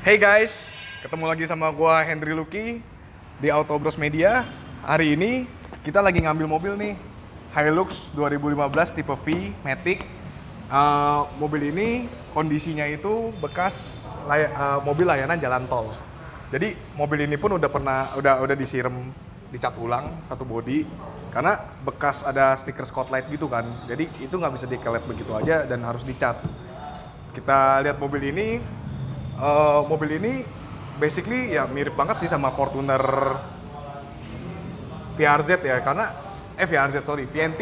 Hey guys, ketemu lagi sama gua Henry Lucky di Auto Bros Media. Hari ini kita lagi ngambil mobil nih, Hilux 2015 tipe V Matic. Mobil ini kondisinya itu bekas mobil layanan jalan tol. Jadi mobil ini pun udah disiram, dicat ulang satu bodi karena bekas ada stiker spotlight gitu kan. Jadi itu nggak bisa dikelet begitu aja dan harus dicat. Kita lihat mobil ini. Mobil ini basically ya mirip banget sih sama Fortuner VRZ ya, karena VNT.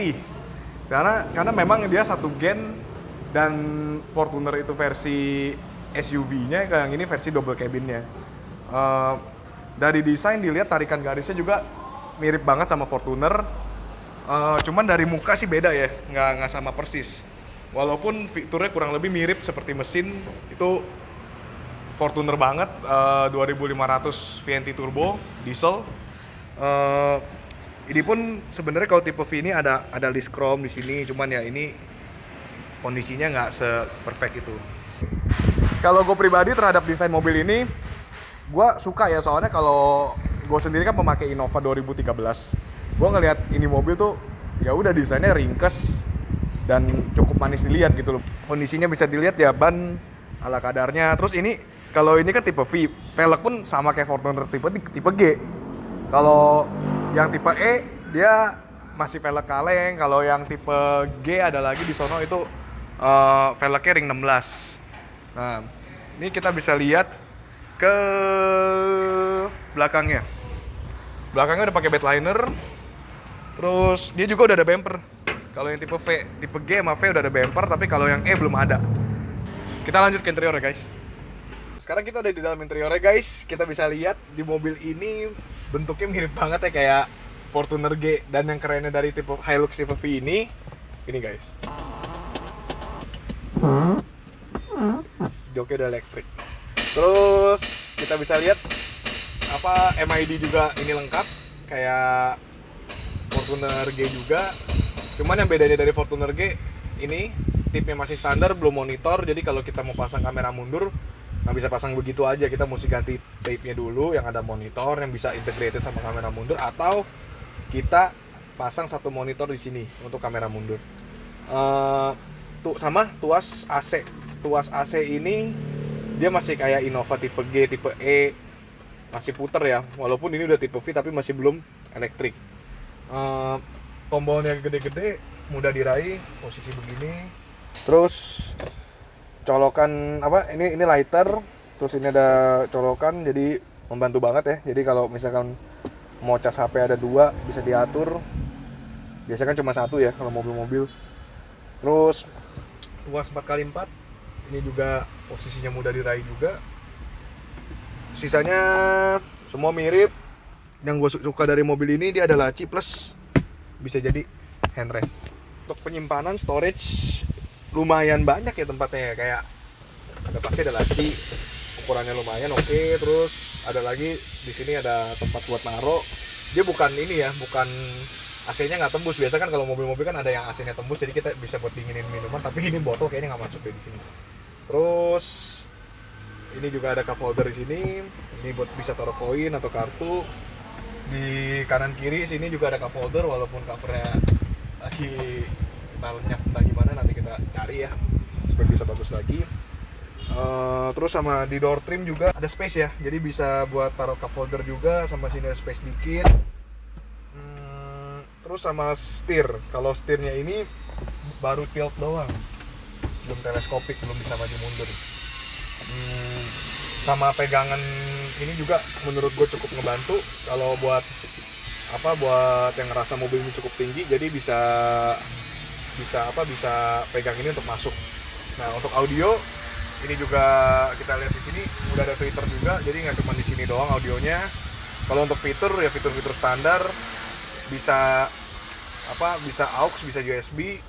Karena memang dia satu gen dan Fortuner itu versi SUV-nya, yang ini versi double cabin-nya. Dari desain dilihat tarikan garisnya juga mirip banget sama Fortuner. Cuman dari muka sih beda ya, nggak sama persis. Walaupun fiturnya kurang lebih mirip seperti mesin itu Fortuner banget, 2500 VNT turbo diesel. Ini pun sebenarnya kalau tipe V ini ada list chrome di sini, cuman ya ini kondisinya nggak se-perfect itu. Kalau gue pribadi terhadap desain mobil ini, gue suka ya, soalnya kalau gue sendiri kan pemakai Innova 2013, gue ngelihat ini mobil tuh ya udah desainnya ringkes dan cukup manis dilihat gitu loh. Kondisinya bisa dilihat ya, ban ala kadarnya. Terus ini kalau ini kan tipe V, velg pun sama kayak Fortuner tipe G. Kalau yang tipe E dia masih velg kaleng. Kalau yang tipe G ada lagi di sono itu velgnya ring 16. Nah, ini kita bisa lihat ke belakangnya. Belakangnya udah pakai bed liner. Terus dia juga udah ada bumper. Kalau yang tipe G sama V udah ada bumper, tapi kalau yang E belum ada. Kita lanjut ke interior ya guys. Sekarang kita ada di dalam interiornya guys. Kita bisa lihat di mobil ini bentuknya mirip banget ya kayak Fortuner G. Dan yang kerennya dari tipe Hilux tipe V ini guys, joknya udah elektrik. Terus kita bisa lihat MID juga ini lengkap kayak Fortuner G juga. Cuman yang bedanya dari Fortuner G ini tipnya masih standar, belum monitor. Jadi kalau kita mau pasang kamera mundur nggak bisa pasang begitu aja, kita mesti ganti tape-nya dulu yang ada monitor yang bisa integrated sama kamera mundur, atau kita pasang satu monitor di sini untuk kamera mundur. Sama tuas AC. Tuas AC ini dia masih kayak Innova tipe G, tipe E, masih puter ya. Walaupun ini udah tipe V tapi masih belum elektrik. Tombolnya gede-gede, mudah diraih, posisi begini. Terus colokan ini lighter, terus ini ada colokan, jadi membantu banget ya. Jadi kalau misalkan mau cas HP ada dua, bisa diatur. Biasanya kan cuma satu ya kalau mobil-mobil. Terus tuas 4x4, ini juga posisinya mudah diraih juga. Sisanya semua mirip. Yang gue suka dari mobil ini, dia ada laci plus bisa jadi handrest. Untuk penyimpanan storage lumayan banyak ya tempatnya ya, kayak pasti ada laci, ukurannya lumayan oke. Terus ada lagi di sini ada tempat buat naro. Dia bukan ini ya, bukan AC-nya nggak tembus. Biasa kan kalau mobil-mobil kan ada yang AC-nya tembus, jadi kita bisa buat dinginin minuman. Tapi ini botol kayaknya nggak masuk deh di sini. Terus ini juga ada cup holder di sini. Ini buat bisa taruh koin atau kartu. Di kanan kiri sini juga ada cup holder, walaupun covernya lagi kita lenyap entah gimana, nanti kita cari ya supaya bisa bagus lagi. Terus sama di door trim juga ada space ya, jadi bisa buat taruh cup holder juga, sama sini ada space dikit. Terus sama setir, kalau setirnya ini baru tilt doang, belum teleskopik, belum bisa maju mundur. Sama pegangan ini juga menurut gue cukup ngebantu kalau buat yang ngerasa mobil ini cukup tinggi, jadi bisa pegang ini untuk masuk. Nah, untuk audio ini juga kita lihat di sini udah ada tweeter juga, jadi nggak cuma di sini doang audionya. Kalau untuk fitur ya fitur-fitur standar, bisa aux, bisa USB.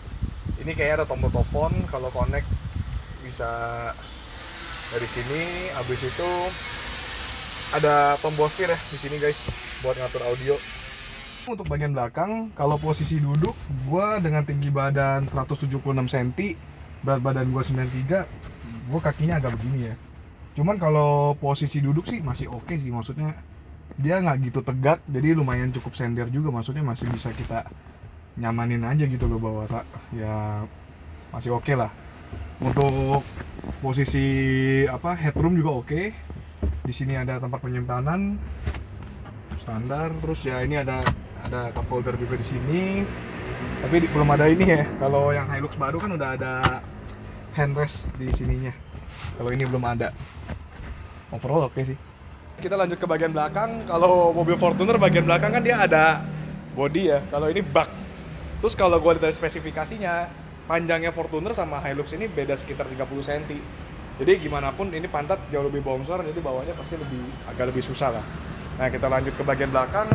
Ini kayaknya ada tombol telepon, kalau connect bisa dari sini. Habis itu ada tombol setir ya di sini guys buat ngatur audio. Untuk bagian belakang, kalau posisi duduk, gue dengan tinggi badan 176 cm, berat badan gue 93, gue kakinya agak begini ya. Cuman kalau posisi duduk sih masih oke sih, maksudnya dia nggak gitu tegak, jadi lumayan cukup sender juga, maksudnya masih bisa kita nyamanin aja gitu loh bawa ya, masih oke lah. Untuk posisi headroom juga oke. Di sini ada tempat penyimpanan standar, terus ya ini ada cup holder juga di sini. Tapi belum ada ini ya. Kalau yang Hilux baru kan udah ada handrest di sininya. Kalau ini belum ada. Overall oke sih. Kita lanjut ke bagian belakang. Kalau mobil Fortuner bagian belakang kan dia ada body ya. Kalau ini bak. Terus kalau gue lihat dari spesifikasinya, panjangnya Fortuner sama Hilux ini beda sekitar 30 cm. Jadi gimana pun ini pantat jauh lebih bongsor, jadi bawahnya pasti agak lebih susah lah. Nah, kita lanjut ke bagian belakang.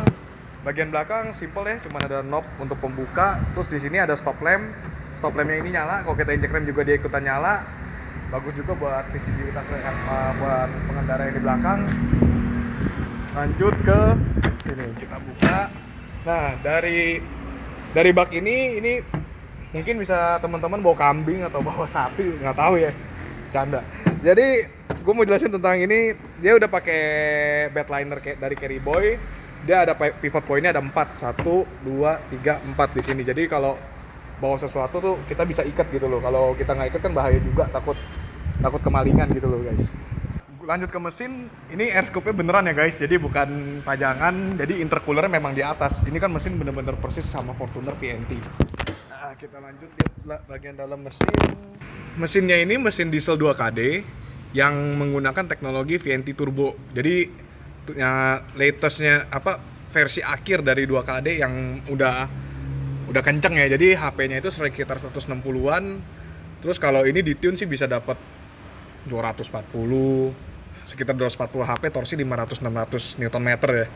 Bagian belakang simple ya, cuma ada knob untuk pembuka. Terus di sini ada stop lamp. Stop lampnya ini nyala. Kalau kita injek rem juga dia ikutan nyala. Bagus juga buat visibilitas buat pengendara yang di belakang. Lanjut ke sini, kita buka. Nah, dari bak ini mungkin bisa teman-teman bawa kambing atau bawa sapi, nggak tahu ya, canda. Jadi gue mau jelasin tentang ini. Dia udah pakai bedliner dari Carry Boy. Dia ada pivot pointnya ada 4, 1, 2, 3, 4 di sini. Jadi kalau bawa sesuatu tuh kita bisa ikat gitu loh. Kalau kita nggak ikat kan bahaya juga, takut kemalingan gitu loh guys. Lanjut ke mesin, ini air scoop-nya beneran ya guys, jadi bukan pajangan, jadi intercooler memang di atas. Ini kan mesin bener-bener persis sama Fortuner VNT. Nah, kita lanjut lihat bagian dalam mesin. Mesinnya ini mesin diesel 2KD yang menggunakan teknologi VNT turbo. Jadi latestnya versi akhir dari 2KD yang udah kenceng ya. Jadi HP-nya itu sekitar 160-an. Terus kalau ini di tune sih bisa dapat 240, sekitar 240 HP, torsi 500-600 Nm ya.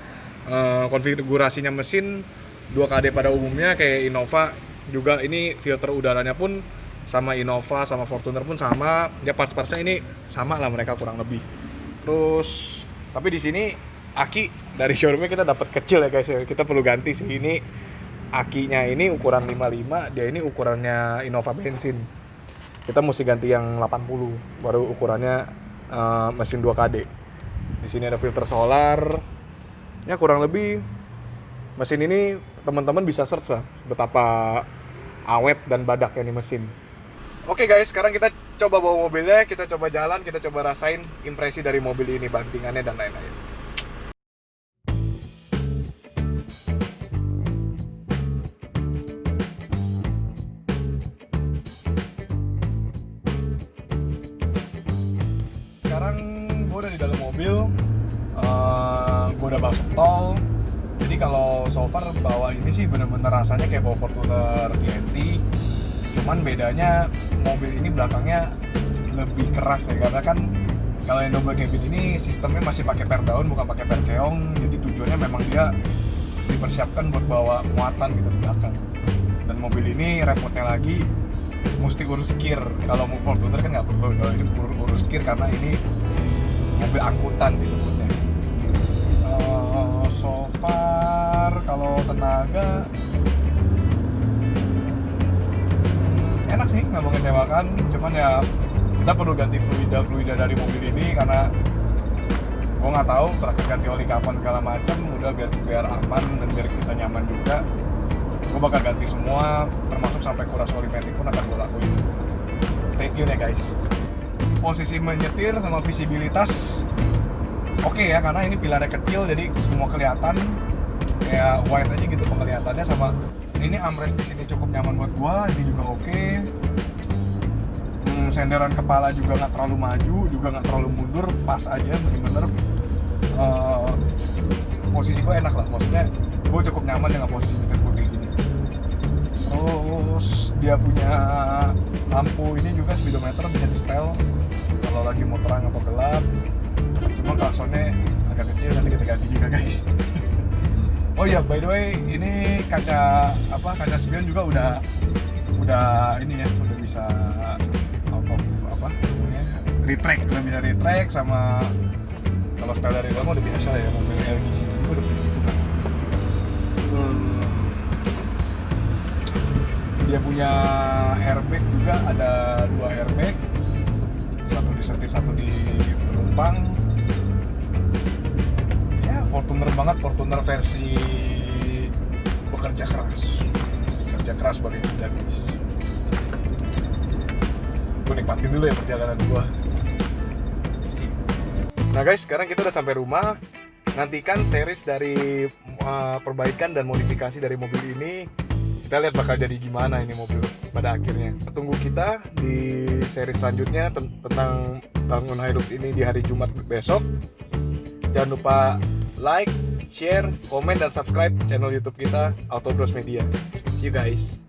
Konfigurasinya mesin 2KD pada umumnya kayak Innova juga, ini filter udaranya pun sama Innova sama Fortuner pun sama. Ya parts-partsnya ini sama lah mereka kurang lebih. Terus tapi di sini aki dari showroomnya kita dapat kecil ya guys ya. Kita perlu ganti sih, ini akinya ini ukuran 55, dia ini ukurannya Innova bensin. Kita mesti ganti yang 80 baru ukurannya mesin 2KD. Di sini ada filter solar. Ya kurang lebih mesin ini teman-teman bisa search lah betapa awet dan badaknya nih mesin. Oke guys, sekarang kita coba bawa mobilnya, kita coba jalan, kita coba rasain impresi dari mobil ini, bantingannya dan lain-lain. Sekarang gue udah di dalam mobil, gue udah masuk tol. Jadi kalau so far bawa ini sih bener-bener rasanya kayak bawa Fortuner VNT. Cuman bedanya mobil ini belakangnya lebih keras ya, karena kan kalau yang double cabin ini sistemnya masih pakai per daun bukan pakai per keong. Jadi tujuannya memang dia dipersiapkan buat bawa muatan gitu di belakang. Dan mobil ini repotnya lagi mesti urus kir. Kalau mau Fortuner kan nggak perlu, kalau ini urus kir karena ini mobil angkutan disebutnya. So far kalau tenaga enak sih, nggak mengecewakan. Cuman ya kita perlu ganti fluida dari mobil ini karena gue nggak tahu terakhir ganti oli kapan segala macam. Udah biar aman dan biar kita nyaman juga, gue bakal ganti semua, termasuk sampai kuras oli metik pun akan gue lakuin. Stay tune ya guys. Posisi menyetir sama visibilitas oke ya, karena ini pilarnya kecil jadi semua kelihatan kayak wide aja gitu penglihatannya. Sama ini armrest di sini cukup nyaman buat gua, ini juga oke. Senderan kepala juga nggak terlalu maju, juga nggak terlalu mundur, pas aja bener-bener. Posisi gua enak lah, maksudnya gua cukup nyaman dengan posisi nyetir gua kayak gini. Terus dia punya lampu ini juga speedometer, bisa di setel kalau lagi mau terang atau gelap. Cuma klaksonnya agak kecil, nanti kita ganti juga guys. Oh iya, by the way, ini kaca spion juga udah ini ya, udah bisa out of retract, udah bisa retract. Sama kalau setel dari dalam udah biasa ya, mobil LGC juga udah begitu kan. Dia punya airbag juga, ada 2 airbag. satu disetir satu di penumpang. Ya Fortuner banget, Fortuner versi bekerja keras bagi kita guys. Gue nikmatin dulu ya perjalanan gua. Nah guys, sekarang kita udah sampai rumah. Nantikan series dari perbaikan dan modifikasi dari mobil ini. Kita lihat bakal jadi gimana ini mobil pada akhirnya. Tunggu kita di seri selanjutnya tentang bangun Hilux ini di hari Jumat besok. Jangan lupa like, share, komen, dan subscribe channel YouTube kita Autobros Media. See you guys.